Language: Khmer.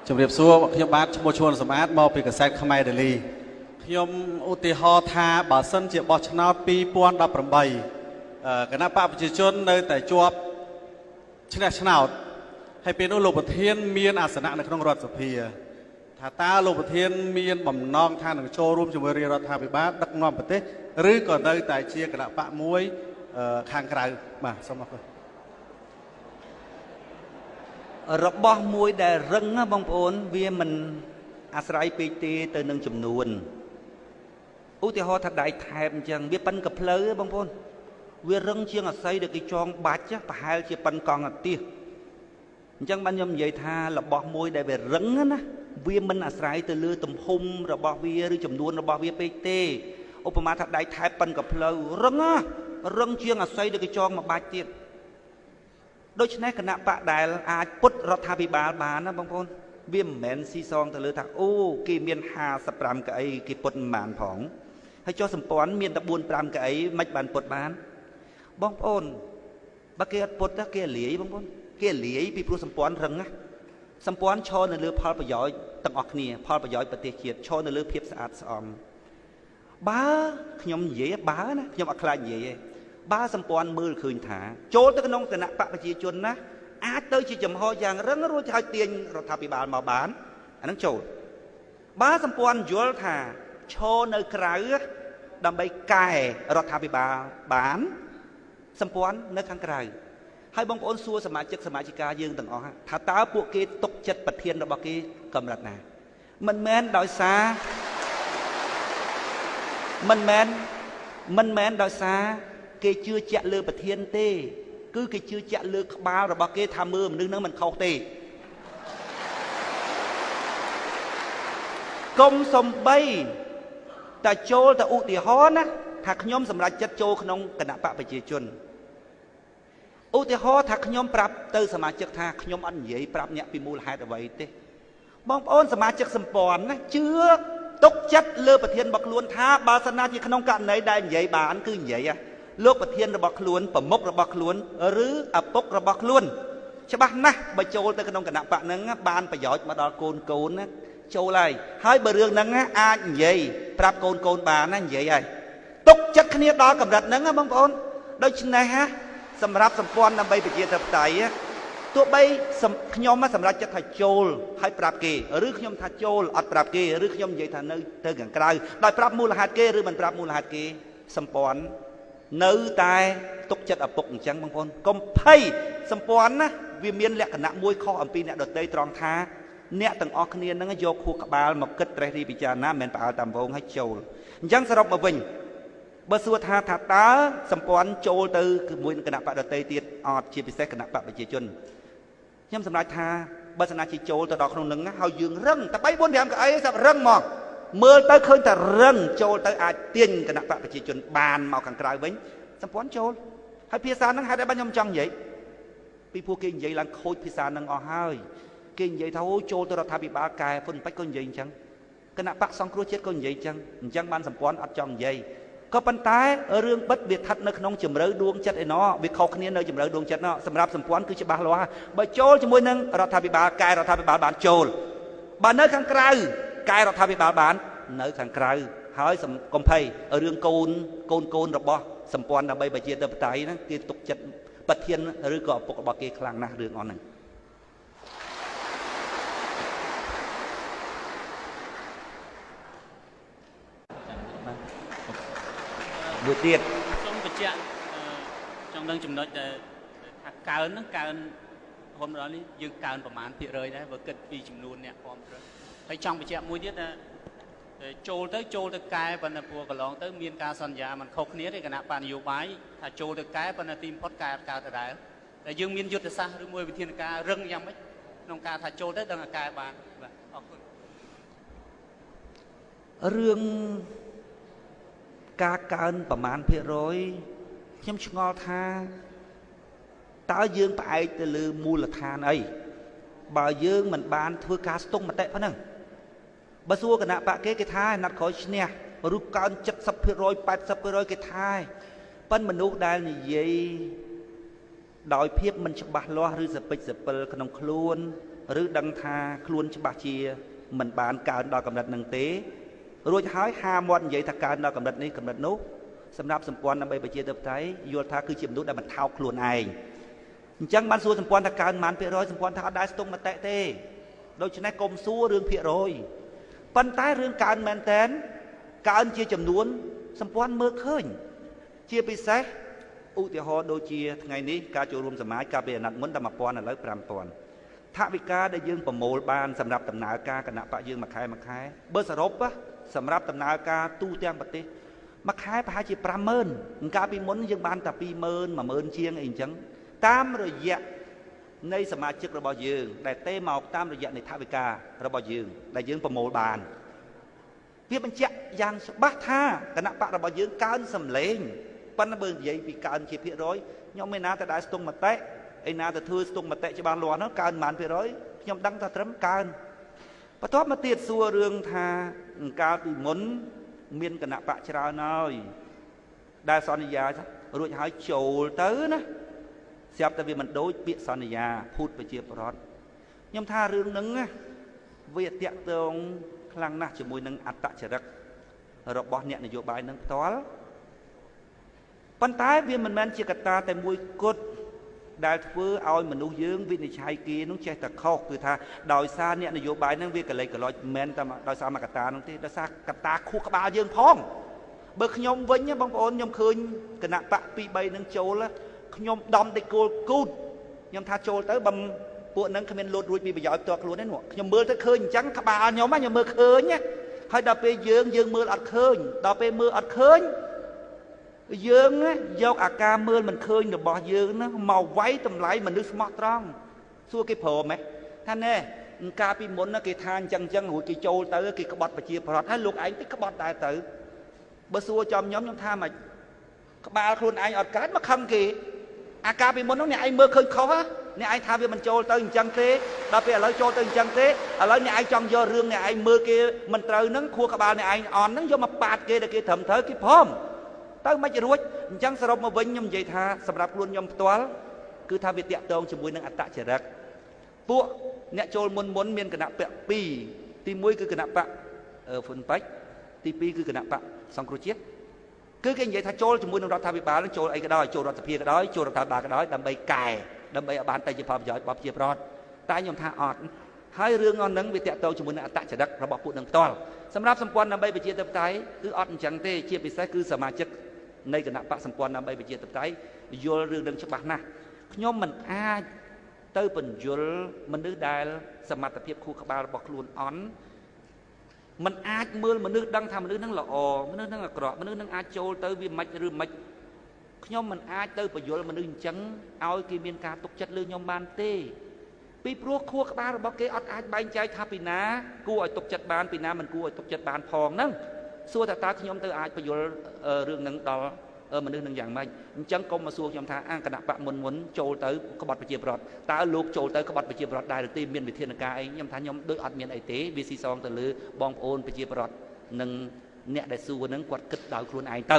ជំរាបសួរខ្ញុំបាទឈ្មោះឈួនសម្បត្តិមកពីកាសែតខ្មែរដេលីខ្ញុំឧទាហរណ៍ថាបើសិនជាបោះឆ្នោត2018គណៈបកប្រជាជននៅតែជាប់ឈ្នះឆ្នោតហើយពេលនោះលោកប្រធានមានអាសនៈនៅក្នុងរដ្ឋសភាថាតើលោកប្រធានមានបំណងថានឹងចូលរួមជាមួយរាជរដ្ឋាភិបាលដឹកនាំប្រទេសឬក៏នៅតែជាគណៈបកមួយខាងក្រៅបាទសូមអរគុណរបស់មួយដែលរឹងណាបងប្អូនវាមិនអាស្រ័យពេកទេទៅនឹងចំនួនឧទាហរណ៍ថាដៃថែបអញ្ចឹងវាប៉ិនកផ្លូវបងប្អូនវារឹងជាងអាស័យដែលគេចងបាច់ប្រហែលជាប៉ិនកង់អាទិសអញ្ចឹងបានខ្ញុំនិយាយថារបស់មួយដែលវារឹងណាវាមិនអាស្រ័យទៅលើទំហំរបស់វាឬចំនួនរបស់វាពេកទេឧបមាថាដៃថែបប៉ិនកផ្លូវរឹងណារឹងជាងអាស័យដែលគេចងមកបាច់ទៀតដូច្នេះគណៈបកដែលអាចពុតរដ្ឋាភិបាលបានណាបងប្អូនវាមិនមែនស៊ីសងទៅលើថាអូគេមាន55កៅអីគេពុតមិនបានផងហើយចុះសម្ព័ន្ធមានតែ4-5កៅអីមិនបានពុតបានបងប្អូនបើគេអត់ពុតគេលាយបងប្អូនគេលាយពីព្រោះសម្ព័ន្ធរឹងណាសម្ព័ន្ធឈរនៅលើផលប្រយោជន៍ទាំងអស់គ្នាផលប្រយោជន៍ប្រទេសជាតិឈរនៅលើភាពស្អាតស្អំបើខ្ញុំនិយាយបើណាខ្ញុំអត់ខ្លាចនិយាយទេបើសម្ព័ន្ធមើលឃើញថាចូលទៅក្នុងគណៈបកប្រជាជនណាអាចទៅជាចំហយ៉ាងរឹងរួចឲ្យទាញរដ្ឋាភិបាលមកបានអាហ្នឹងចូលបើសម្ព័ន្ធយល់ថាឈរនៅក្រៅដើម្បីកែរដ្ឋាភិបាលបានសម្ព័ន្ធនៅខាងក្រៅហើយបងប្អូនសួរសមាជិកសមាជិកាយើងទាំងអស់ថាតើពួកគេទុកចិត្តប្រធានរបស់គេកម្រិតណាមិនមែនដោយសារមិនមែនដោយសារគេជឿជាក់លើប្រធានទេគឺគេជឿជាក់លើក្បាលរបស់គេថាមើលមនុស្សនឹងមិនខុសទេកុំសំបីតែចូលទៅឧទាហរណ៍ណាថាខ្ញុំសម្រេចចិត្តចូលក្នុងគណៈបកប្រជាជនឧទាហរណ៍ថាខ្ញុំប្រាប់ទៅសមាជិកថាខ្ញុំអត់និយាយប្រាប់អ្នកពីមូលហេតុអ្វីទេបងប្អូនសមាជិកសម្ព័ន្ធណាជឿទុកចិត្តលើប្រធានរបស់ខ្លួនថាបើសិនណាជាក្នុងករណីដែលនិយាយបានគឺនិយាយលោកប្រធានរបស់ខ្លួនប្រមុខរបស់ខ្លួនឬឪពុករបស់ខ្លួនច្បាស់ណាស់បើចូលទៅក្នុងគណៈបកហ្នឹងបានប្រយោជន៍មកដល់កូនណាចូលហើយបើរឿងហ្នឹងអាចនិយាយប្រាប់កូនបានណានិយាយហើយទុកចិត្តគ្នាដល់កម្រិតហ្នឹងបងប្អូនដូច្នេះសម្រាប់សម្ព័ន្ធដើម្បីប្រជាធិបតេយ្យទោះបីខ្ញុំសម្រាប់ចិត្តថាចូលហើយប្រាប់គេឬខ្ញុំថាចូលអត់ប្រាប់គេឬខ្ញុំនិយាយថានៅទៅខាងក្រៅដោយប្រាប់មូលហេតុគេឬមិនប្រាប់មូលហេតុគេសម្ព័ន្ធនៅតែទុកចិត្តឪពុកអញ្ចឹងបងប្អូនកុំភ័យសម្ព័ន្ធណាវាមានលក្ខណៈមួយខុសអំពីអ្នកដទៃត្រង់ថាអ្នកទាំងអស់គ្នានឹងយកខួរក្បាលមកគិតត្រេះរិះពិចារណាមិនមែនផ្អើលតាមវងឲ្យចូលអញ្ចឹងសរុបមកវិញបើសួរថាតើសម្ព័ន្ធចូលទៅជាមួយនឹងគណៈបកដទៃទៀតអត់ជាពិសេសគណៈបកប្រជាជនខ្ញុំសម្រេចថាបើសិនណាជាចូលទៅដល់ក្នុងនឹងហើយយើងរឹងតែ3-4-5កៅអីសាប់រឹងមកមើលទៅឃើញតែរឹងចូលទៅអាចទាញគណៈបកប្រជាជនបានមកខាងក្រៅវិញសម្ព័ន្ធចូលហើយភាសាហ្នឹងហេតុអីបានខ្ញុំចង់និយាយពីពួកគេនិយាយឡើងខូចភាសាហ្នឹងអស់ហើយគេនិយាយថាអូចូលទៅរដ្ឋាភិបាលកែហ៊ុនប៉ិចក៏និយាយអញ្ចឹងគណៈបកសង្គ្រោះជាតិក៏និយាយអញ្ចឹងបានសម្ព័ន្ធអត់ចង់និយាយក៏ប៉ុន្តែរឿងបិទវាស្ថិតនៅក្នុងជំរឿដួងចិត្តឯណោះវាខុសគ្នានៅជំរឿដួងចិត្តណោះសម្រាប់សម្ព័ន្ធគឺច្បាស់លាស់បើចូលជាមួយនឹងរដ្ឋាភិបាលកែរដ្ឋាភិបាលបានចូលបើនៅខាងក្រៅកែរដ្ឋាភិបាលបាននៅខាងក្រៅហើយកុំភ័យរឿងកូនរបស់សម្ព័ន្ធដើម្បីប្រជាធិបតេយ្យហ្នឹងគេទុកចិត្តប្រធានឬក៏ឪពុករបស់គេខ្លាំងណាស់រឿងអស់ហ្នឹងមួយទៀតសូមបញ្ជាក់ចង់ដឹងចំណុចដែលថាកើនហ្នឹងកើនរហូតដល់នេះយើងកើនប្រមាណភាគរយដែរបើគិតពីចំនួនអ្នកគ្រប់គ្រងហើយចង់បញ្ជាក់មួយទៀតថាចូលទៅកែប៉ុន្តែព្រោះកន្លងទៅមានការសន្យាមិនខុសគ្នាទេគណៈបញ្ញយោបាយថាចូលទៅកែប៉ុន្តែទីបំផុតកែអត់កើតទៅដែរតែយើងមានយុទ្ធសាស្ត្រឬមួយវិធានការរឹងយ៉ាងម៉េចក្នុងការថាចូលទៅដឹងតែកែបានបាទអរគុណរឿងការកើនប្រមាណភាគរយខ្ញុំឆ្ងល់ថាតើយើងផ្អែកទៅលើមូលដ្ឋានអីបើយើងមិនបានធ្វើការស្ទង់មតិប៉ុណ្ណឹងបើសួរគណៈបកគេថាណាត់ក្រោយឈ្នះឬកើន 70% 80% គេថាប៉ិនមនុស្សដែលនិយាយដោយភាពមិនច្បាស់លាស់ឬសពេចសពិលក្នុងខ្លួន ឬដឹងថាខ្លួនច្បាស់ជាមិនបានកើនដល់កម្រិតនឹងទេរួចហើយហាមាត់និយាយថាកើនដល់កម្រិតនេះកម្រិតនោះសម្រាប់សម្ព័ន្ធដើម្បីប្រជាធិបតេយ្យយល់ថាគឺជាមនុស្សដែលមិនថោកខ្លួនឯងអញ្ចឹងបានសួរសម្ព័ន្ធថាកើនប៉ុន្មាន%សម្ព័ន្ធថាអត់ដែរស្ទង់មតិទេដូច្នេះកុំសួររឿងភាគរយប៉ុន្តែរឿងកើនមែនតែនកើនជាចំនួនសម្ព័ន្ធមើលឃើញជាពិសេសឧទាហរណ៍ដូចជាថ្ងៃនេះការចូលរួមសមាជកាលពីអាណត្តិមុនតែ 1000 ឥឡូវ 5000 ថវិកាដែលយើងប្រមូលបានសម្រាប់ដំណើរការគណៈបកយើងមួយខែបើសរុបសម្រាប់ដំណើរការទូទាំងប្រទេសមួយខែប្រហែលជា 50000 កាលពីមុនយើងបានតែ 20000 10000 ជាងអីអញ្ចឹងតាមរយៈនៃសមាជិករបស់យើងដែលទេមកតាមរយៈនៃថវិការបស់យើងដែលយើងប្រមូលបានវាបញ្ជាក់យ៉ាងច្បាស់ថាគណៈបករបស់យើងកើនសម្លេងប៉ុន្តែបើនិយាយពីកើនជាភាគរយខ្ញុំមិនណាតែដែរស្ទង់មតិឯណាទៅធ្វើស្ទង់មតិច្បាស់លាស់នោះកើនប៉ុន្មានភាគរយខ្ញុំដឹងថាត្រឹមកើនបន្ទាប់មកទៀតសួររឿងថាកាលពីមុនមានគណៈបកច្រើនហើយដែលសន្យារួចហើយចូលទៅណាស្រាប់តែវាមិនដូចពាក្យសន្យាភូតប្រជាប្រដ្ឋខ្ញុំថារឿងហ្នឹងវាតាក់ទងខ្លាំងណាស់ជាមួយនឹងអត្តចរិតរបស់អ្នកនយោបាយនឹងផ្ទាល់ប៉ុន្តែវាមិនមែនជាកត្តាតែមួយគត់ដែលធ្វើឲ្យមនុស្សយើងវិនិច្ឆ័យគេនោះចេះតែខុសគឺថាដោយសារអ្នកនយោបាយហ្នឹងវាកលេចកលោចមិនមែនតែដោយសារមួយកត្តានោះទេដោយសារកត្តាខួរក្បាលយើងផងបើខ្ញុំវិញបងប្អូនខ្ញុំឃើញគណៈបក 2-3 នឹងចូលខ្ញុំដំតិគោលគូតខ្ញុំថាចូលទៅបើពួកហ្នឹងគ្មានលូតរួចពីប្រយោជន៍ផ្ទាល់ខ្លួនទេនោះខ្ញុំមើលទៅឃើញអញ្ចឹងក្បាលខ្ញុំមើលឃើញហើយដល់ពេលយើងមើលអត់ឃើញដល់ពេលមើលអត់ឃើញយើងយកអាការមើលមិនឃើញរបស់យើងណាមកវាយតម្លៃមនុស្សស្មោះត្រង់សួរគេព្រមថាណែកាលពីមុនគេថាអញ្ចឹងរួចគេចូលទៅគេក្បត់ប្រជាប្រដ្ឋហើយលោកឯងទៅក្បត់ដែរទៅបើសួរចំខ្ញុំថាមិនក្បាលខ្លួនឯងអត់កើតមកខឹងគេអាការពីមុននោះអ្នកឯងមើលឃើញខុសអ្នកឯងថាវាមិនចូលទៅអញ្ចឹងទេដល់ពេលឥឡូវចូលទៅអញ្ចឹងទេឥឡូវអ្នកឯងចង់យករឿងអ្នកឯងមើលគេមិនត្រូវហ្នឹងខួរក្បាលអ្នកឯងអន់ហ្នឹងយកមកប៉ាតគេដែលគេត្រឹមត្រូវគេព្រមទៅមិនរួចអញ្ចឹងសរុបមកវិញខ្ញុំនិយាយថាសម្រាប់ខ្លួនខ្ញុំផ្ទាល់គឺថាវាតាក់ទងជាមួយនឹងអត្តចរិតពួកអ្នកចូលមុនមានគណៈបក2ទី1គឺគណៈបកហ៊ុនប៉ាច់ទី2គឺគណៈបកសង្គ្រោះជាតិគឺគេនិយាយថាចូលជាមួយនឹងរដ្ឋាភិបាលចូលអីក៏ដោយចូលរដ្ឋសភាក៏ដោយចូលរដ្ឋាភិបាលក៏ដោយដើម្បីកែដើម្បីឲ្យបានតែជាផលប្រយោជន៍របស់ប្រជាប្រដ្ឋតែខ្ញុំថាអត់ហើយរឿងហ្នឹងវាតាក់ទងជាមួយនឹងអត្តចរិតរបស់ពួកនឹងផ្ទាល់សម្រាប់សម្ព័ន្ធដើម្បីប្រជាធិបតេយ្យគឺអត់អញ្ចឹងទេជាពិសេសគឺសមាជិកនៃគណៈបកសម្ព័ន្ធដើម្បីប្រជាធិបតេយ្យយល់រឿងនឹងច្បាស់ណាស់ខ្ញុំមិនអាចទៅបញ្យល់មនុស្សដែលសមត្ថភាពខួរក្បាលរបស់ខ្លួនអន់มันអាចមើលមនុស្សដឹងថាមនុស្សហ្នឹងល្អមនុស្សហ្នឹងអាក្រក់មនុស្សហ្នឹងអាចចូលទៅវាមិនឬមិនខ្ញុំមិនអាចទៅបញ្យល់មនុស្សអញ្ចឹងឲ្យគេមានការទុកចិត្តលើខ្ញុំបានទេពីព្រោះខួរក្បាលរបស់គេអត់អាចបែងចែកថាពីណាគួរឲ្យទុកចិត្តបានពីណាមិនគួរឲ្យទុកចិត្តបានផងហ្នឹងសួរថាតើខ្ញុំទៅអាចបញ្យល់រឿងហ្នឹងដល់មនុស្សនឹងយ៉ាងម៉េចអញ្ចឹងកុំមកសួរខ្ញុំថាគណៈបកមុនចូលទៅក្បត់ប្រជាប្រដ្ឋតើលោកចូលទៅក្បត់ប្រជាប្រដ្ឋដែរឬទេមានវិធានការអីខ្ញុំថាខ្ញុំដូចអត់មានអីទេវាស៊ីសងទៅលើបងប្អូនប្រជាប្រដ្ឋនិងអ្នកដែលសួរហ្នឹងគាត់គិតដោយខ្លួនឯងទៅ